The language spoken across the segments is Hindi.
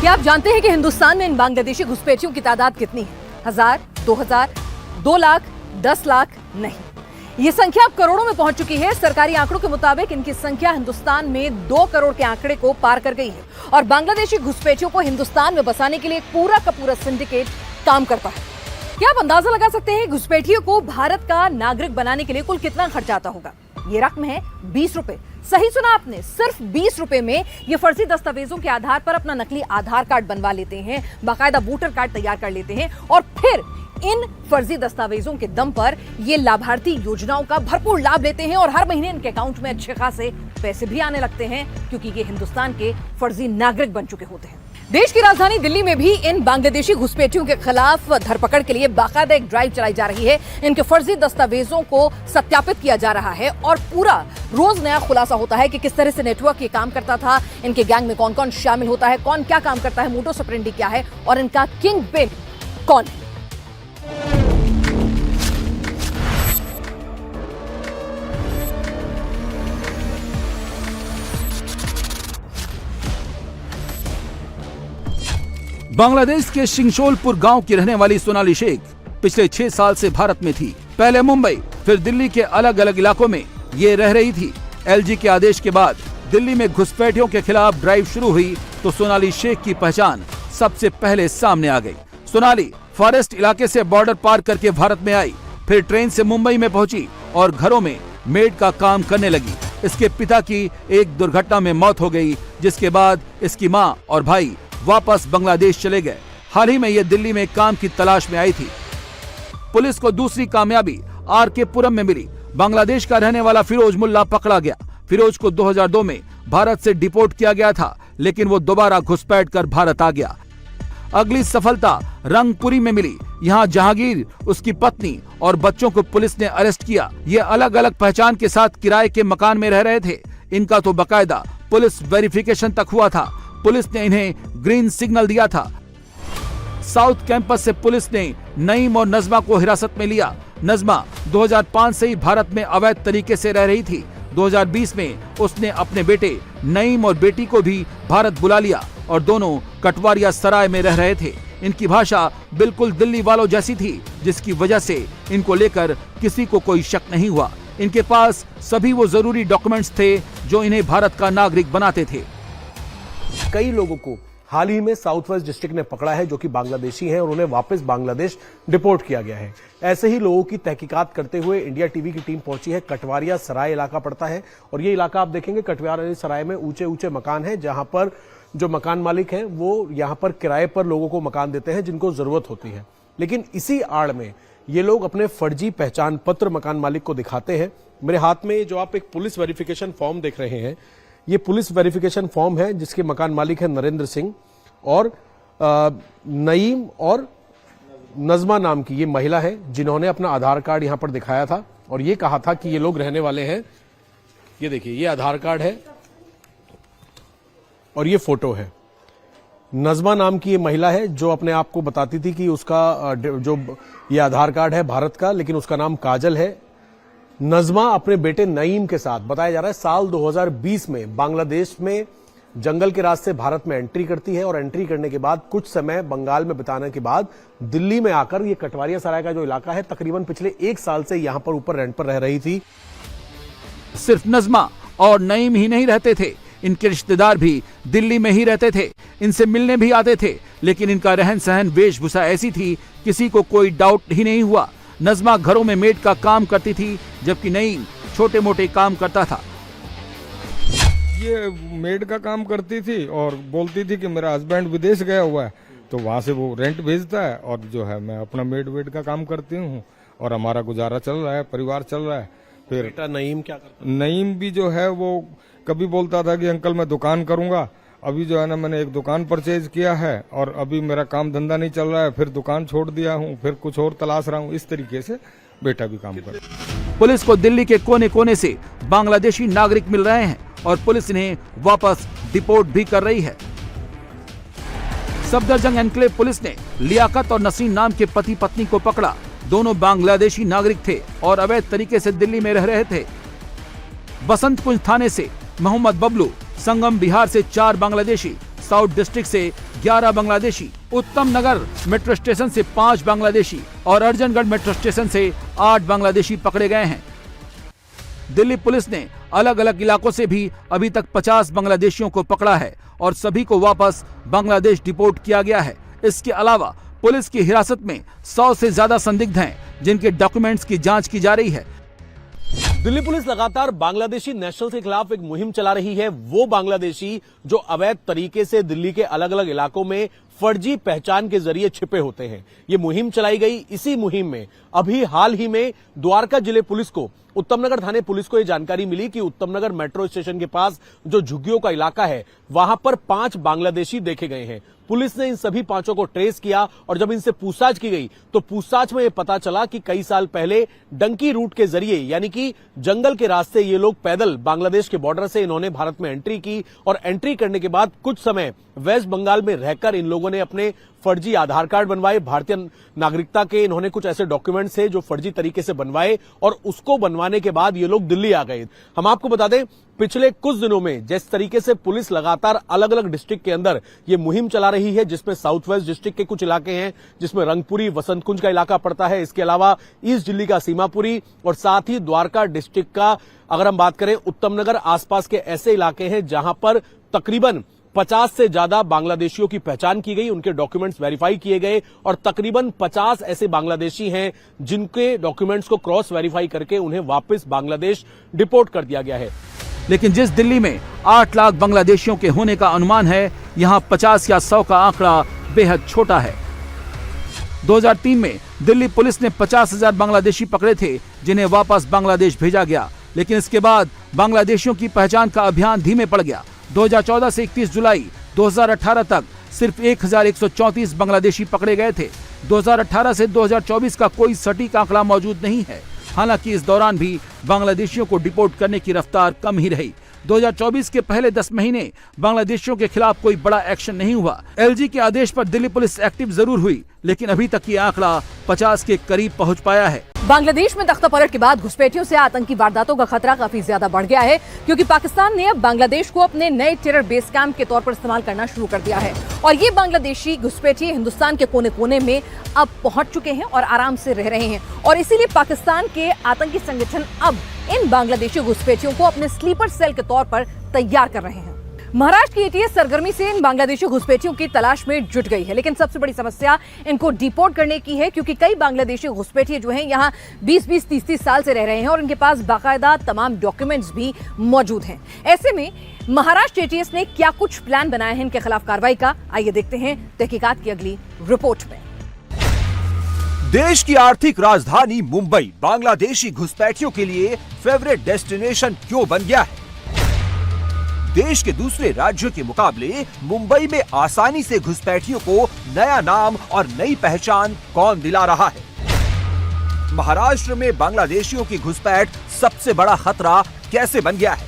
क्या आप जानते हैं कि हिंदुस्तान में इन बांग्लादेशी घुसपैठियों की तादाद कितनी है? 1000, 2000, 2 लाख, 10 लाख? नहीं, ये संख्या अब करोड़ों में पहुंच चुकी है। सरकारी आंकड़ों के मुताबिक इनकी संख्या हिंदुस्तान में 2 करोड़ के आंकड़े को पार कर गई है और बांग्लादेशी घुसपैठियों को हिंदुस्तान में बसाने के लिए एक पूरा का पूरा सिंडिकेट काम करता है। क्या आप अंदाजा लगा सकते हैं घुसपैठियों को भारत का नागरिक बनाने के लिए कुल कितना खर्च आता होगा? ये रकम है 20 रुपए। सही सुना आपने, सिर्फ 20 रुपए में ये फर्जी दस्तावेजों के आधार पर अपना नकली आधार कार्ड बनवा लेते हैं, बाकायदा वोटर कार्ड तैयार कर लेते हैं और फिर इन फर्जी दस्तावेजों के दम पर ये लाभार्थी योजनाओं का भरपूर लाभ लेते हैं और हर महीने इनके अकाउंट में अच्छे खासे पैसे भी आने लगते हैं क्योंकि ये हिंदुस्तान के फर्जी नागरिक बन चुके होते हैं। देश की राजधानी दिल्ली में भी इन बांग्लादेशी घुसपैठियों के खिलाफ धरपकड़ के लिए बाकायदा एक ड्राइव चलाई जा रही है। इनके फर्जी दस्तावेजों को सत्यापित किया जा रहा है और पूरा रोज नया खुलासा होता है कि किस तरह से नेटवर्क ये काम करता था, इनके गैंग में कौन कौन शामिल होता है, कौन क्या काम करता है, मोटो ऑपरेंडी क्या है और इनका किंग पिन कौन है। बांग्लादेश के शिंगशोलपुर गांव की रहने वाली सोनाली शेख पिछले 6 साल से भारत में थी। पहले मुंबई फिर दिल्ली के अलग अलग इलाकों में ये रह रही थी। एलजी के आदेश के बाद दिल्ली में घुसपैठियों के खिलाफ ड्राइव शुरू हुई तो सोनाली शेख की पहचान सबसे पहले सामने आ गई। सोनाली फॉरेस्ट इलाके से बॉर्डर पार करके भारत में आई, फिर ट्रेन से मुंबई में पहुंची और घरों में मेड का काम करने लगी। इसके पिता की एक दुर्घटना में मौत हो गई, जिसके बाद इसकी माँ और भाई वापस बांग्लादेश चले गए। हाल ही में ये दिल्ली में काम की तलाश में आई थी। पुलिस को दूसरी कामयाबी आरके पुरम में मिली। बांग्लादेश का रहने वाला फिरोज मुल्ला पकड़ा गया। फिरोज को 2002 में भारत से डिपोर्ट किया गया था, लेकिन वो दोबारा घुसपैठ कर भारत आ गया। अगली सफलता रंगपुरी में मिली। यहाँ जहांगीर, उसकी पत्नी और बच्चों को पुलिस ने अरेस्ट किया। ये अलग अलग पहचान के साथ किराए के मकान में रह रहे थे। इनका तो बकायदा पुलिस वेरिफिकेशन तक हुआ था। पुलिस ने इन्हें ग्रीन सिग्नल दिया था। साउथ कैंपस से पुलिस ने नईम और नजमा को हिरासत में लिया। नजमा 2005 से ही भारत में अवैध तरीके से रह रही थी। 2020 में उसने अपने बेटे नईम और बेटी को भी भारत बुला लिया और दोनों कटवारिया सराय में रह रहे थे। इनकी भाषा बिल्कुल दिल्ली वालों जैसी थी, जिसकी वजह से इनको लेकर किसी को कोई शक नहीं हुआ। इनके पास सभी वो जरूरी डॉक्यूमेंट्स थे जो इन्हें भारत का नागरिक बनाते थे। कई लोगों को हाल ही में साउथ वेस्ट डिस्ट्रिक्ट ने पकड़ा है जो कि बांग्लादेशी हैं और उन्हें वापस बांग्लादेश डिपोर्ट किया गया है। ऐसे ही लोगों की तहकीकात करते हुए इंडिया टीवी की टीम पहुंची है। कटवारिया सराय इलाका पड़ता है और ये इलाका आप देखेंगे कटवारिया सराय में ऊंचे ऊंचे मकान है, जहां पर जो मकान मालिक हैं वो यहां पर किराए पर लोगों को मकान देते हैं जिनको जरूरत होती है। लेकिन इसी आड़ में ये लोग अपने फर्जी पहचान पत्र मकान मालिक को दिखाते हैं। मेरे हाथ में जो आप एक पुलिस वेरिफिकेशन फॉर्म देख रहे हैं, ये पुलिस वेरिफिकेशन फॉर्म है जिसके मकान मालिक है नरेंद्र सिंह और नईम और नजमा नाम की ये महिला है जिन्होंने अपना आधार कार्ड यहां पर दिखाया था और ये कहा था कि ये लोग रहने वाले हैं। ये देखिए, ये आधार कार्ड है और ये फोटो है। नजमा नाम की ये महिला है जो अपने आप को बताती थी कि उसका जो ये आधार कार्ड है भारत का, लेकिन उसका नाम काजल है। नजमा अपने बेटे नईम के साथ बताया जा रहा है साल 2020 में बांग्लादेश में जंगल के रास्ते भारत में एंट्री करती है और एंट्री करने के बाद कुछ समय बंगाल में बिताने के बाद दिल्ली में आकर ये कटवारिया सराय का जो इलाका है तकरीबन पिछले 1 साल से यहां पर ऊपर रेंट पर रह रही थी। सिर्फ नजमा और नईम ही नहीं रहते थे, इनके रिश्तेदार भी दिल्ली में ही रहते थे। इनसे मिलने भी आते थे, लेकिन इनका रहन सहन वेशभूषा ऐसी थी किसी को कोई डाउट ही नहीं हुआ। नजमा घरों में मेड का काम करती थी, जबकि नईम छोटे मोटे काम करता था। ये मेड का काम करती थी और बोलती थी कि मेरा हस्बैंड विदेश गया हुआ है, तो वहाँ से वो रेंट भेजता है और जो है मैं अपना मेड वेड का काम करती हूँ और हमारा गुजारा चल रहा है, परिवार चल रहा है। फिर बेटा नईम क्या करता? नईम भी जो है वो कभी बोलता था कि अंकल मैं दुकान करूंगा। अभी जो है ना मैंने एक दुकान परचेज किया है और अभी मेरा काम धंधा नहीं चल रहा है, फिर दुकान छोड़ दिया हूँ, फिर कुछ और तलाश रहा हूँ। इस तरीके से बेटा भी काम कर। पुलिस को दिल्ली के कोने कोने से बांग्लादेशी नागरिक मिल रहे हैं और पुलिस इन्हें वापस डिपोर्ट भी कर रही है। सफदरजंग एनक्लेव पुलिस ने लियाकत और नसीम नाम के पति पत्नी को पकड़ा। दोनों बांग्लादेशी नागरिक थे और अवैध तरीके से दिल्ली में रह रहे थे। बसंत कुंज थाने से मोहम्मद बबलू, संगम बिहार से 4 बांग्लादेशी, साउथ डिस्ट्रिक्ट से 11 बांग्लादेशी, उत्तम नगर मेट्रो स्टेशन से 5 बांग्लादेशी और अर्जनगढ़ मेट्रो स्टेशन से 8 बांग्लादेशी पकड़े गए हैं। दिल्ली पुलिस ने अलग अलग इलाकों से भी अभी तक 50 बांग्लादेशियों को पकड़ा है और सभी को वापस बांग्लादेश डिपोर्ट किया गया है। इसके अलावा पुलिस की हिरासत में 100 से ज्यादा संदिग्ध हैं, जिनके डॉक्यूमेंट्स की जांच की जा रही है। दिल्ली पुलिस लगातार बांग्लादेशी नेशनल्स के खिलाफ एक मुहिम चला रही है। वो बांग्लादेशी जो अवैध तरीके से दिल्ली के अलग अलग इलाकों में फर्जी पहचान के जरिए छिपे होते हैं। ये मुहिम चलाई गई। इसी मुहिम में अभी हाल ही में द्वारका जिले पुलिस को, उत्तमनगर थाने पुलिस को यह जानकारी मिली कि उत्तमनगर मेट्रो स्टेशन के पास जो झुग्गियों का इलाका है, वहां पर 5 बांग्लादेशी देखे गए हैं। पुलिस ने इन सभी 5 को ट्रेस किया और जब इनसे पूछताछ की गई तो पूछताछ में यह पता चला कि कई साल पहले डंकी रूट के जरिए, यानी कि जंगल के रास्ते, ये लोग पैदल बांग्लादेश के बॉर्डर से इन्होंने भारत में एंट्री की और एंट्री करने के बाद कुछ समय वेस्ट बंगाल में रहकर इन लोगों ने अपने फर्जी आधार कार्ड बनवाए। भारतीय नागरिकता के इन्होंने कुछ ऐसे डॉक्यूमेंट्स थे जो फर्जी तरीके से बनवाए और उसको बनवाने के बाद ये लोग दिल्ली आ गए। हम आपको बता दें, पिछले कुछ दिनों में जिस तरीके से पुलिस लगातार अलग अलग डिस्ट्रिक्ट के अंदर ये मुहिम चला रही है, जिसमें साउथ वेस्ट डिस्ट्रिक्ट के कुछ इलाके हैं, जिसमें रंगपुरी, वसंत कुंज का इलाका पड़ता है। इसके अलावा ईस्ट दिल्ली का सीमापुरी और साथ ही द्वारका डिस्ट्रिक्ट का अगर हम बात करें, उत्तमनगर आसपास के ऐसे इलाके हैं जहां पर तकरीबन 50 से ज्यादा बांग्लादेशियों की पहचान की गई, उनके डॉक्यूमेंट्स वेरीफाई किए गए और तकरीबन 50 ऐसे बांग्लादेशी हैं जिनके डॉक्यूमेंट्स को क्रॉस वेरीफाई करके उन्हें वापस बांग्लादेश डिपोर्ट कर दिया गया है। लेकिन जिस दिल्ली में 8 लाख बांग्लादेशियों के होने का अनुमान है, यहां 50 या 100 का आंकड़ा बेहद छोटा है। 2003 में दिल्ली पुलिस ने 50,000 बांग्लादेशी पकड़े थे, जिन्हें वापस बांग्लादेश भेजा गया। लेकिन इसके बाद बांग्लादेशियों की पहचान का अभियान धीमे पड़ गया। 2014 से 31 जुलाई 2018 तक सिर्फ 1134 बांग्लादेशी पकड़े गए थे। 2018 से 2024 का कोई सटीक आंकड़ा मौजूद नहीं है। हालांकि इस दौरान भी बांग्लादेशियों को डिपोर्ट करने की रफ्तार कम ही रही। 2024 के पहले 10 महीने बांग्लादेशियों के खिलाफ कोई बड़ा एक्शन नहीं हुआ। एलजी के आदेश पर दिल्ली पुलिस एक्टिव जरूर हुई, लेकिन अभी तक ये आंकड़ा 50 के करीब पहुंच पाया है। बांग्लादेश में तख्तापलट के बाद घुसपैठियों से आतंकी वारदातों का खतरा काफी ज्यादा बढ़ गया है, क्योंकि पाकिस्तान ने अब बांग्लादेश को अपने नए टेरर बेस कैंप के तौर पर इस्तेमाल करना शुरू कर दिया है और ये बांग्लादेशी घुसपैठिए हिंदुस्तान के कोने कोने में अब पहुंच चुके हैं और आराम से रह रहे हैं और इसीलिए पाकिस्तान के आतंकी संगठन अब इन बांग्लादेशी घुसपैठियों को अपने स्लीपर सेल के तौर पर तैयार कर रहे हैं। महाराष्ट्र की एटीएस सरगर्मी से इन बांग्लादेशी घुसपैठियों की तलाश में जुट गई है, लेकिन सबसे बड़ी समस्या इनको डिपोर्ट करने की है, क्योंकि कई बांग्लादेशी घुसपैठिए जो हैं यहाँ 20-20, 30-30 साल से रह रहे हैं और इनके पास बाकायदा तमाम डॉक्यूमेंट्स भी मौजूद हैं। ऐसे में महाराष्ट्र एटीएस ने क्या कुछ प्लान बनाया है इनके खिलाफ कार्रवाई का, आइए देखते हैं तहकीकात की अगली रिपोर्ट में। देश की आर्थिक राजधानी मुंबई बांग्लादेशी घुसपैठियों के लिए फेवरेट डेस्टिनेशन क्यों बन गया है? देश के दूसरे राज्यों के मुकाबले मुंबई में आसानी से घुसपैठियों को नया नाम और नई पहचान कौन दिला रहा है? महाराष्ट्र में बांग्लादेशियों की घुसपैठ सबसे बड़ा खतरा कैसे बन गया है?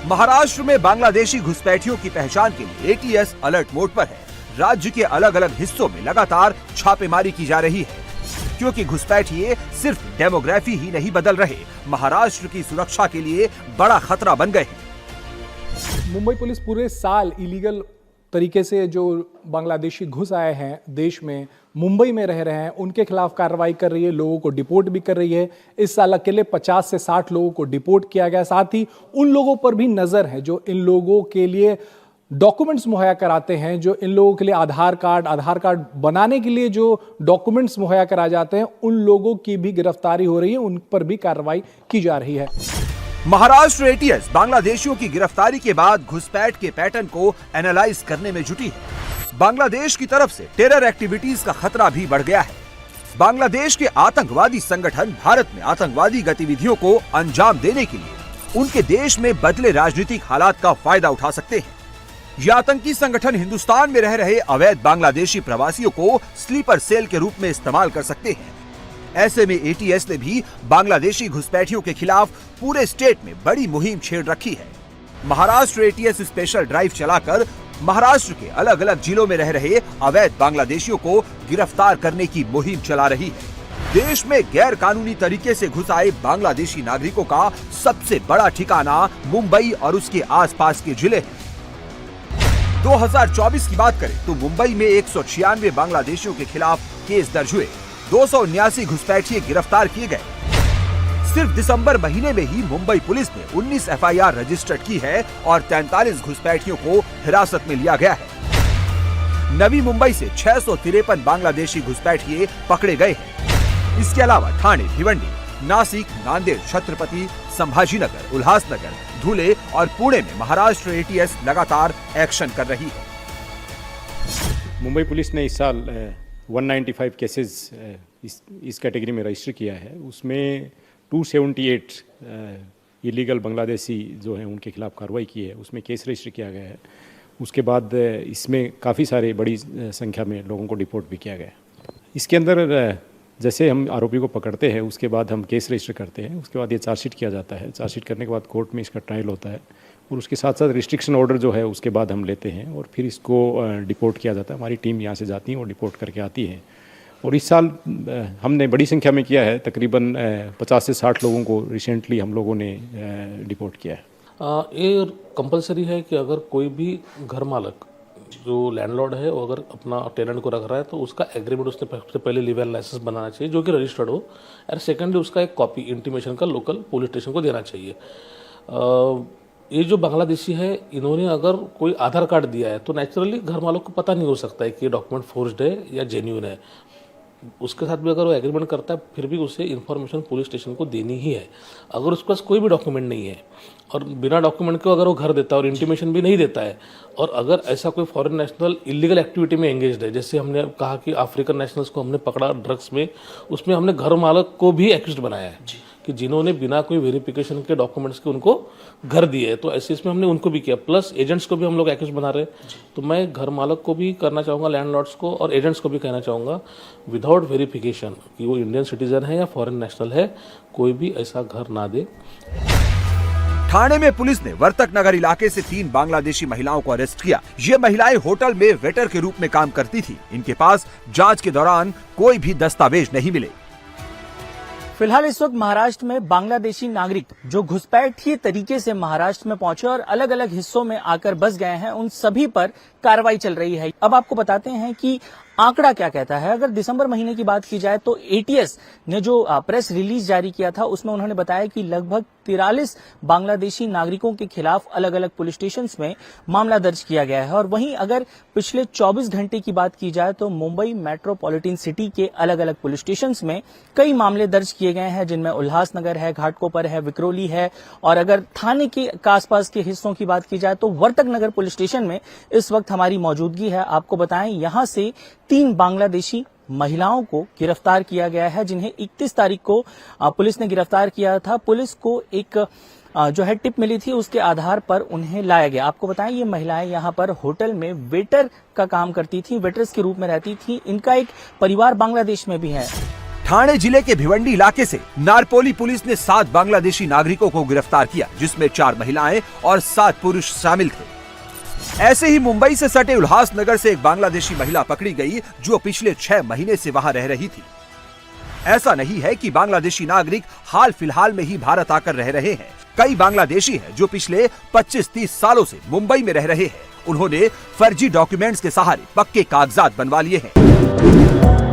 महाराष्ट्र में बांग्लादेशी घुसपैठियों की पहचान के लिए एटीएस अलर्ट मोड पर है। राज्य के अलग अलग हिस्सों में लगातार छापेमारी की जा रही है, क्योंकि घुसपैठिए सिर्फ डेमोग्राफी ही नहीं बदल रहे, महाराष्ट्र की सुरक्षा के लिए बड़ा खतरा बन गए हैं। मुंबई पुलिस पूरे साल इलीगल तरीके से जो बांग्लादेशी घुस आए हैं देश में, मुंबई में रह रहे हैं, उनके खिलाफ कार्रवाई कर रही है, लोगों को डिपोर्ट भी कर रही है। इस साल अकेले 50 से 60 लोगों को डिपोर्ट किया गया। साथ ही उन लोगों पर भी नजर है जो इन लोगों के लिए डॉक्यूमेंट्स मुहैया कराते हैं, जो इन लोगों के लिए आधार कार्ड बनाने के लिए जो डॉक्यूमेंट्स मुहैया कराए जाते हैं, उन लोगों की भी गिरफ्तारी हो रही है, उन पर भी कार्रवाई की जा रही है। महाराष्ट्र एटीएस बांग्लादेशियों की गिरफ्तारी के बाद घुसपैठ के पैटर्न को एनालाइज करने में जुटी है। बांग्लादेश की तरफ से टेरर एक्टिविटीज का खतरा भी बढ़ गया है। बांग्लादेश के आतंकवादी संगठन भारत में आतंकवादी गतिविधियों को अंजाम देने के लिए उनके देश में बदले राजनीतिक हालात का फायदा उठा सकते हैं। ये आतंकी संगठन हिंदुस्तान में रह रहे अवैध बांग्लादेशी प्रवासियों को स्लीपर सेल के रूप में इस्तेमाल कर सकते हैं। ऐसे में एटीएस ने भी बांग्लादेशी घुसपैठियों के खिलाफ पूरे स्टेट में बड़ी मुहिम छेड़ रखी है। महाराष्ट्र एटीएस स्पेशल ड्राइव चलाकर महाराष्ट्र के अलग अलग जिलों में रह रहे अवैध बांग्लादेशियों को गिरफ्तार करने की मुहिम चला रही है। देश में गैर कानूनी तरीके से घुस आए बांग्लादेशी नागरिकों का सबसे बड़ा ठिकाना मुंबई और उसके आसपास के जिले हैं। 2024 की बात करें तो मुंबई में 196 बांग्लादेशियों के खिलाफ केस दर्ज हुए, 279 घुसपैठिए गिरफ्तार किए गए। सिर्फ दिसंबर महीने में ही मुंबई पुलिस ने 19 FIR रजिस्टर्ड की है और 43 घुसपैठियों को हिरासत में लिया गया है। नवी मुंबई से 653 बांग्लादेशी घुसपैठिए पकड़े गए हैं। इसके अलावा ठाणे, भिवंडी, नासिक, नांदेड़, छत्रपति, संभाजीनगर, उल्हासनगर, धुले और पुणे में महाराष्ट्र ATS लगातार एक्शन कर रही है। मुंबई पुलिस ने इस साल 195 केसेस इस कैटेगरी में रजिस्टर किया है। उसमें 278 इलीगल बांग्लादेशी जो हैं उनके खिलाफ कार्रवाई की है, उसमें केस रजिस्टर किया गया है। उसके बाद इसमें काफ़ी सारे बड़ी संख्या में लोगों को डिपोर्ट भी किया गया है। इसके अंदर जैसे हम आरोपी को पकड़ते हैं उसके बाद हम केस रजिस्टर करते हैं, उसके बाद ये चार्जशीट किया जाता है। चार्जशीट करने के बाद कोर्ट में इसका ट्रायल होता है और उसके साथ साथ रिस्ट्रिक्शन ऑर्डर जो है उसके बाद हम लेते हैं और फिर इसको डिपोर्ट किया जाता है। हमारी टीम यहाँ से जाती है और डिपोर्ट करके आती है। और इस साल हमने बड़ी संख्या में किया है, तकरीबन 50 से 60 लोगों को रिसेंटली हम लोगों ने डिपोर्ट किया है। ये कंपलसरी है कि अगर कोई भी घर मालक जो लैंडलॉर्ड है वो अगर अपना टेनेंट को रख रहा है तो उसका एग्रीमेंट उसने सबसे पहले लीगल लाइसेंस बनाना चाहिए जो कि रजिस्टर्ड हो, और सेकेंडली उसका एक कॉपी इंटीमेशन का लोकल पुलिस स्टेशन को देना चाहिए। ये जो बांग्लादेशी है इन्होंने अगर कोई आधार कार्ड दिया है तो नेचुरली घर मालक को पता नहीं हो सकता है कि ये डॉक्यूमेंट फोर्ज्ड है या जेन्युइन है। उसके साथ भी अगर वो एग्रीमेंट करता है फिर भी उसे इन्फॉर्मेशन पुलिस स्टेशन को देनी ही है। अगर उसके पास कोई भी डॉक्यूमेंट नहीं है और बिना डॉक्यूमेंट के अगर वो घर देता है और इंटीमेशन भी नहीं देता है, और अगर ऐसा कोई फॉरेन नेशनल इलीगल एक्टिविटी में एंगेज्ड है, जैसे हमने कहा कि अफ्रीकन नेशनल्स को हमने पकड़ा ड्रग्स में, उसमें हमने घर मालक को भी एक्यूज्ड बनाया है कि जिन्होंने बिना कोई वेरिफिकेशन के डॉक्यूमेंट्स के उनको घर दिए, तो ऐसे इसमें हमने उनको भी किया, प्लस एजेंट्स को भी हम लोग एक्यूज बना रहे हैं। तो मैं घर मालक को भी करना चाहूँगा, लैंडलॉर्ड्स को और एजेंट्स को भी कहना चाहूँगा, विदाउट वेरिफिकेशन कि वो इंडियन सिटीजन है या फॉरेन नेशनल है, कोई भी ऐसा घर ना दे। ठाणे में पुलिस ने वर्तक नगर इलाके से 3 बांग्लादेशी महिलाओं को अरेस्ट किया। ये महिलाएं होटल में वेटर के रूप में काम करती थी। इनके पास जांच के दौरान कोई भी दस्तावेज नहीं मिले। फिलहाल इस वक्त महाराष्ट्र में बांग्लादेशी नागरिक जो घुसपैठिए तरीके से महाराष्ट्र में पहुंचे और अलग अलग हिस्सों में आकर बस गए हैं, उन सभी पर कार्रवाई चल रही है। अब आपको बताते हैं कि आंकड़ा क्या कहता है। अगर दिसंबर महीने की बात की जाए तो ATS ने जो प्रेस रिलीज जारी किया था उसमें उन्होंने बताया कि लगभग 43 बांग्लादेशी नागरिकों के खिलाफ अलग अलग पुलिस स्टेशन में मामला दर्ज किया गया है। और वहीं अगर पिछले 24 घंटे की बात की जाए तो मुंबई मेट्रोपॉलिटन सिटी के अलग अलग पुलिस स्टेशन में कई मामले दर्ज किए गए हैं, जिनमें उल्हासनगर है, घाटकोपर है, विक्रोली है। और अगर थाने के आसपास के हिस्सों की बात की जाए तो वर्तक नगर पुलिस स्टेशन में इस वक्त हमारी मौजूदगी है। आपको बताएं यहां से 3 बांग्लादेशी महिलाओं को गिरफ्तार किया गया है, जिन्हें 31 तारीख को पुलिस ने गिरफ्तार किया था। पुलिस को एक जो है टिप मिली थी, उसके आधार पर उन्हें लाया गया। आपको बताएं ये महिलाएं यहां पर होटल में वेटर का काम करती थी, वेटर्स के रूप में रहती थी। इनका एक परिवार बांग्लादेश में भी है। ठाणे जिले के भिवंडी इलाके से नारपोली पुलिस ने 7 बांग्लादेशी नागरिकों को गिरफ्तार किया, जिसमें 4 महिलाएं और 7 पुरुष शामिल थे। ऐसे ही मुंबई से सटे उल्हासनगर से एक बांग्लादेशी महिला पकड़ी गई जो पिछले 6 महीने से वहां रह रही थी। ऐसा नहीं है कि बांग्लादेशी नागरिक हाल फिलहाल में ही भारत आकर रह रहे हैं। कई बांग्लादेशी हैं जो पिछले 25-30 सालों से मुंबई में रह रहे हैं। उन्होंने फर्जी डॉक्यूमेंट्स के सहारे पक्के कागजात बनवा लिए हैं।